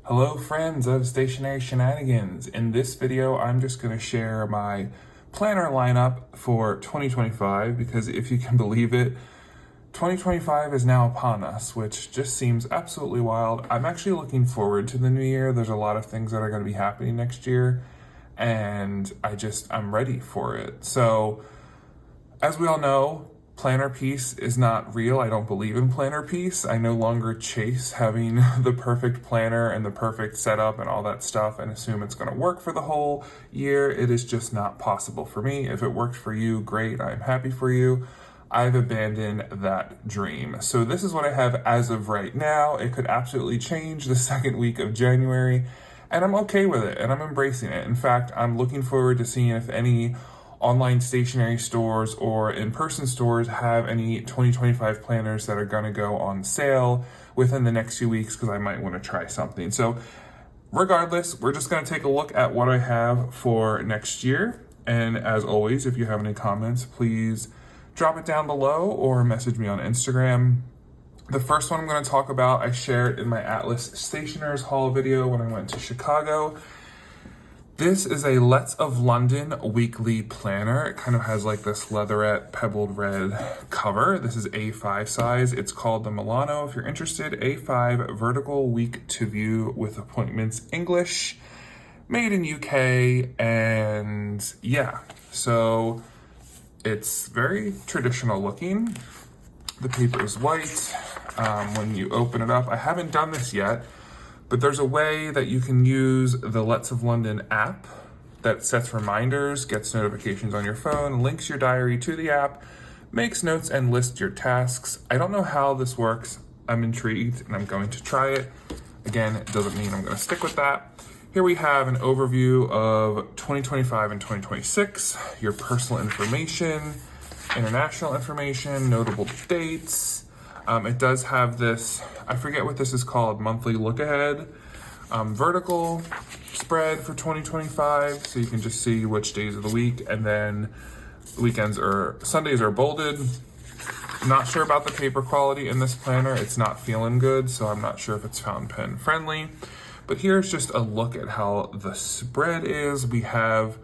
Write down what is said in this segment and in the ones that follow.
Hello friends of Stationary Shenanigans. In this video, I'm just going to share my planner lineup for 2025 because if you can believe it, 2025 is now upon us, which just seems absolutely wild. I'm actually looking forward to the new year. There's a lot of things that are going to be happening next year and I'm ready for it. So as we all know, planner peace is not real. I don't believe in planner peace. I no longer chase having the perfect planner and the perfect setup and all that stuff and assume it's going to work for the whole year. It is just not possible for me. If it worked for you, great. I'm happy for you. I've abandoned that dream. So this is what I have as of right now. It could absolutely change the second week of January, and I'm okay with it and I'm embracing it. In fact, I'm looking forward to seeing if any online stationery stores or in-person stores have any 2025 planners that are going to go on sale within the next few weeks because I might want to try something. So regardless, we're just going to take a look at what I have for next year. And as always, if you have any comments, please drop it down below or message me on Instagram. The first one I'm going to talk about, I shared in my Atlas Stationers haul video when I went to Chicago. This is a Lett of London weekly planner. It kind of has like this leatherette pebbled red cover. This is A5 size. It's called the Milano. If you're interested, A5 vertical week to view with appointments English, made in UK, and yeah, so it's very traditional looking. The paper is white. When you open it up, I haven't done this yet, but there's a way that you can use the Lett of London app that sets reminders, gets notifications on your phone, links your diary to the app, makes notes, and lists your tasks. I don't know how this works. I'm intrigued and I'm going to try it. Again, it doesn't mean I'm going to stick with that. Here we have an overview of 2025 and 2026, your personal information, international information, notable dates. It does have this, I forget what this is called, monthly look ahead, vertical spread for 2025, so you can just see which days of the week, and then Sundays are bolded. Not sure about the paper quality in this planner. It's not feeling good, so I'm not sure if it's fountain pen friendly. But here's just a look at how the spread is. We have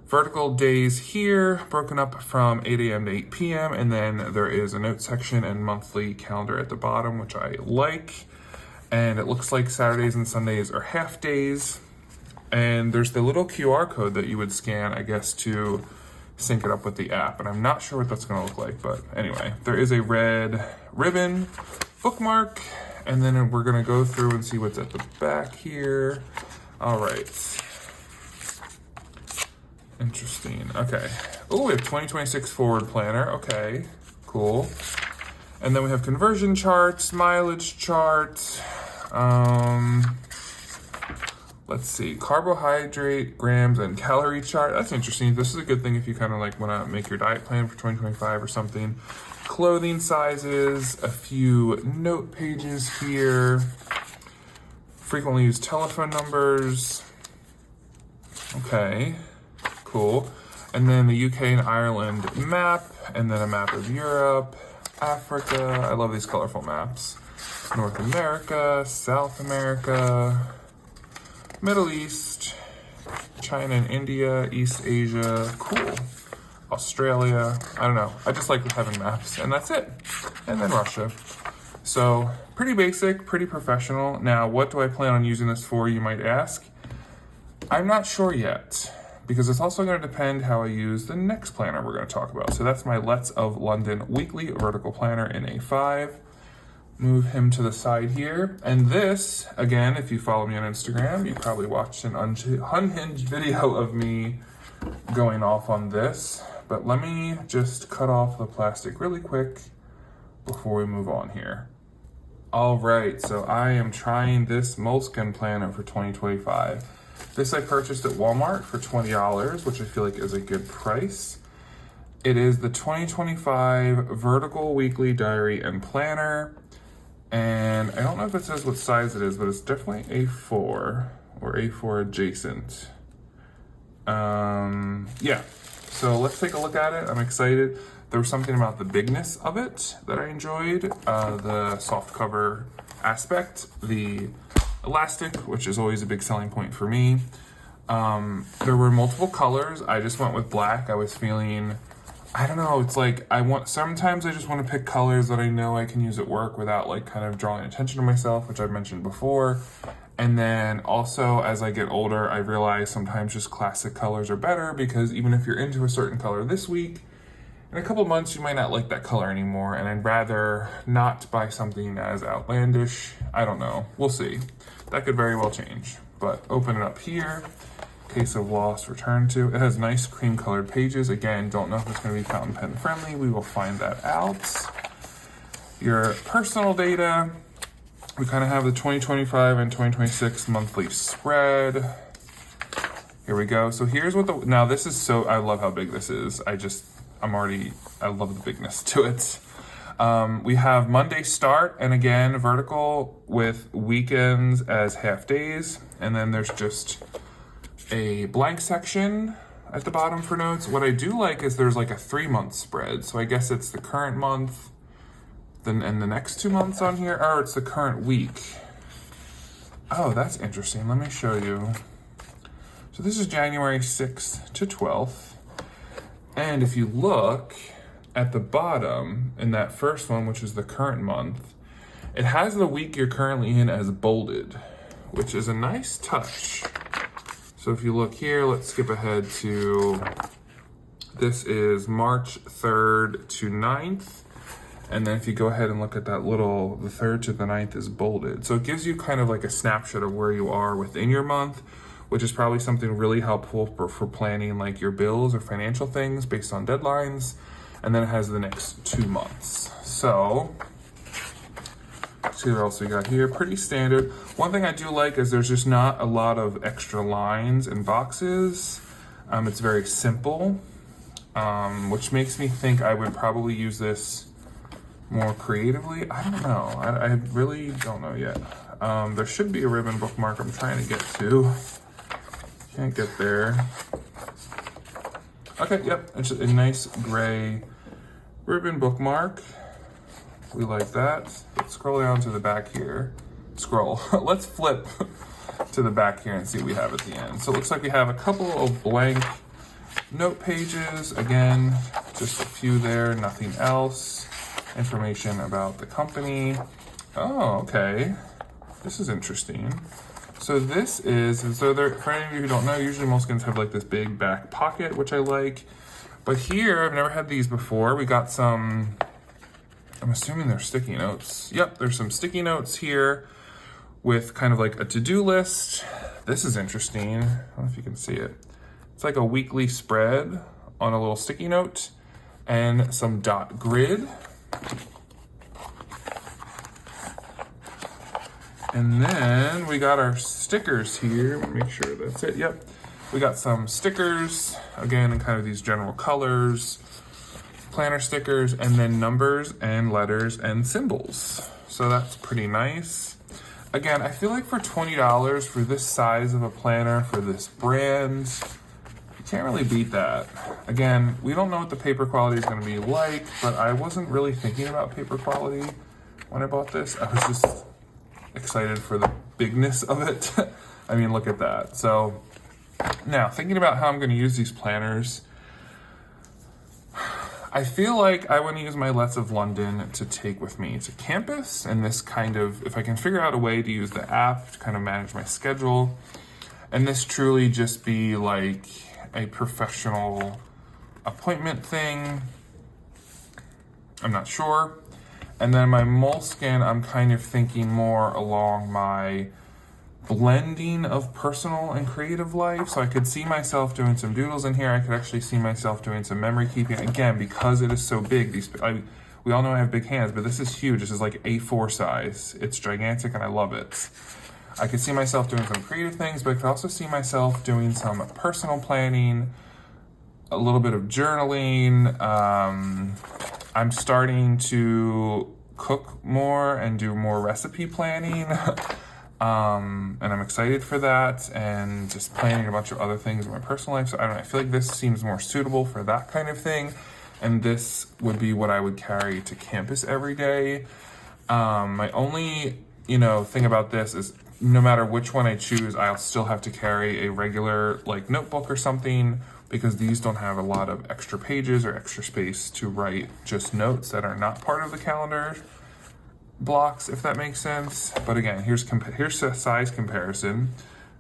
vertical days here broken up from 8 a.m. to 8 p.m. and then there is a note section and monthly calendar at the bottom, which I like. And it looks like Saturdays and Sundays are half days. And there's the little QR code that you would scan, I guess, to sync it up with the app. And I'm not sure what that's going to look like, but anyway, there is a red ribbon bookmark. And then we're going to go through and see what's at the back here. All right. Interesting. Okay. Oh, we have 2026 forward planner. Okay, cool. And then we have conversion charts, mileage chart. Let's see, carbohydrate grams and calorie chart. That's interesting. This is a good thing if you kind of like want to make your diet plan for 2025 or something. Clothing sizes, a few note pages here. Frequently used telephone numbers. Okay. Cool. And then the UK and Ireland map, and then a map of Europe, Africa. I love these colorful maps. North America, South America, Middle East, China and India, East Asia. Cool. Australia. I don't know. I just like having maps, and that's it. And then Russia. So pretty basic, pretty professional. Now, what do I plan on using this for, you might ask? I'm not sure yet, because it's also going to depend how I use the next planner we're going to talk about. So that's my Lett of London weekly vertical planner in A5. Move him to the side here. And this, again, if you follow me on Instagram, you probably watched an unhinged video of me going off on this. But let me just cut off the plastic really quick before we move on here. All right, so I am trying this Moleskine planner for 2025. This I purchased at Walmart for $20, which I feel like is a good price. It is the 2025 Vertical Weekly Diary and Planner. And I don't know if it says what size it is, but it's definitely A4 or A4 adjacent. Yeah, so let's take a look at it. I'm excited. There was something about the bigness of it that I enjoyed. The soft cover aspect, the elastic, which is always a big selling point for me. There were multiple colors. I just went with black. I was feeling, I don't know, it's like sometimes I just want to pick colors that I know I can use at work without like kind of drawing attention to myself, which I've mentioned before. And then also as I get older, I realize sometimes just classic colors are better, because even if you're into a certain color this week, in a couple of months you might not like that color anymore, and I'd rather not buy something as outlandish. I don't know. We'll see. That could very well change. But open it up here. Case of lost, return to. It has nice cream colored pages. Again, don't know if it's going to be fountain pen friendly. We will find that out. Your personal data. We kind of have the 2025 and 2026 monthly spread. Here we go. So here's what now this is I love how big this is. I love the bigness to it. We have Monday start, and again, vertical with weekends as half days. And then there's just a blank section at the bottom for notes. What I do like is there's like a 3-month spread. So I guess it's the current month, then and the next 2 months on here, or it's the current week. Oh, that's interesting. Let me show you. So this is January 6th to 12th. And if you look at the bottom in that first one, which is the current month, it has the week you're currently in as bolded, which is a nice touch. So if you look here, let's skip ahead to, this is March 3rd to 9th. And then if you go ahead and look at that little, the 3rd to the 9th is bolded. So it gives you kind of like a snapshot of where you are within your month, which is probably something really helpful for planning like your bills or financial things based on deadlines. And then it has the next 2 months. So let's see what else we got here. Pretty standard. One thing I do like is there's just not a lot of extra lines and boxes. It's very simple, which makes me think I would probably use this more creatively. I don't know. I really don't know yet. There should be a ribbon bookmark I'm trying to get to. Can't get there. Okay, yep. It's a nice gray ribbon bookmark. We like that. Let's scroll down to the back here. Scroll. Let's flip to the back here and see what we have at the end. So it looks like we have a couple of blank note pages. Again, just a few there, nothing else. Information about the company. Oh, okay. This is interesting. So this is, for any of you who don't know, usually Moleskines have like this big back pocket, which I like. But here, I've never had these before. We got some, I'm assuming they're sticky notes. Yep, there's some sticky notes here with kind of like a to-do list. This is interesting. I don't know if you can see it. It's like a weekly spread on a little sticky note and some dot grid. And then we got our stickers here. Let me make sure that's it. Yep. We got some stickers, again, in kind of these general colors, planner stickers, and then numbers and letters and symbols. So that's pretty nice. Again, I feel like for $20 for this size of a planner, for this brand, you can't really beat that. Again, we don't know what the paper quality is going to be like, but I wasn't really thinking about paper quality when I bought this. I was just excited for the bigness of it. I mean, look at that. So now thinking about how I'm going to use these planners, I feel like I want to use my Letts of London to take with me to campus, and this kind of, if I can figure out a way to use the app to kind of manage my schedule, and this truly just be like a professional appointment thing. I'm not sure. And then my Moleskine, I'm kind of thinking more along my blending of personal and creative life. So I could see myself doing some doodles in here. I could actually see myself doing some memory keeping. Again, because it is so big, we all know I have big hands, but this is huge. This is like A4 size. It's gigantic and I love it. I could see myself doing some creative things, but I could also see myself doing some personal planning, a little bit of journaling. I'm starting to cook more and do more recipe planning. And I'm excited for that, and just planning a bunch of other things in my personal life. So I don't know, I feel like this seems more suitable for that kind of thing. And this would be what I would carry to campus every day. My only, thing about this is no matter which one I choose, I'll still have to carry a regular like notebook or something, because these don't have a lot of extra pages or extra space to write just notes that are not part of the calendar blocks, if that makes sense. But again, here's a size comparison.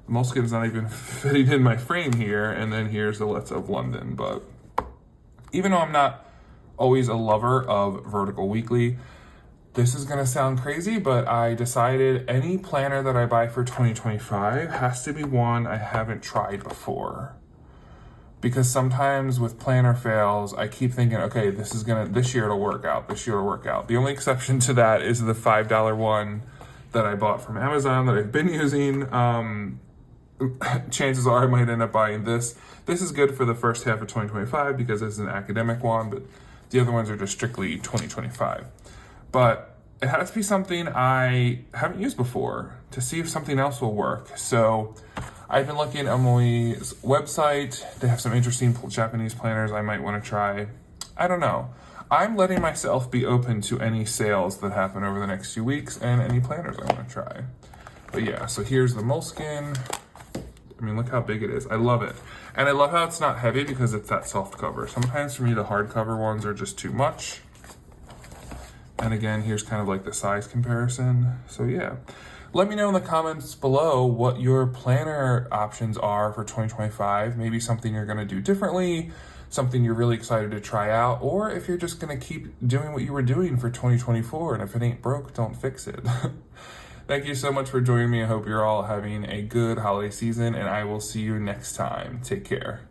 The Moleskine's not even fitting in my frame here, and then here's the Lett of London. But even though I'm not always a lover of Vertical Weekly, this is gonna sound crazy, but I decided any planner that I buy for 2025 has to be one I haven't tried before. Because sometimes with planner fails, I keep thinking, okay, this year it'll work out, this year it'll work out. The only exception to that is the $5 one that I bought from Amazon that I've been using. Chances are I might end up buying this. This is good for the first half of 2025 because it's an academic one, but the other ones are just strictly 2025. But it has to be something I haven't used before to see if something else will work. So I've been looking at Emily's website. They have some interesting Japanese planners I might want to try. I don't know. I'm letting myself be open to any sales that happen over the next few weeks and any planners I want to try. But yeah, so here's the Moleskine. I mean, look how big it is. I love it. And I love how it's not heavy because it's that soft cover. Sometimes for me, the hardcover ones are just too much. And again, here's kind of like the size comparison. So yeah, let me know in the comments below what your planner options are for 2025. Maybe something you're gonna do differently, something you're really excited to try out, or if you're just gonna keep doing what you were doing for 2024, and if it ain't broke, don't fix it. Thank you so much for joining me. I hope you're all having a good holiday season, and I will see you next time. Take care.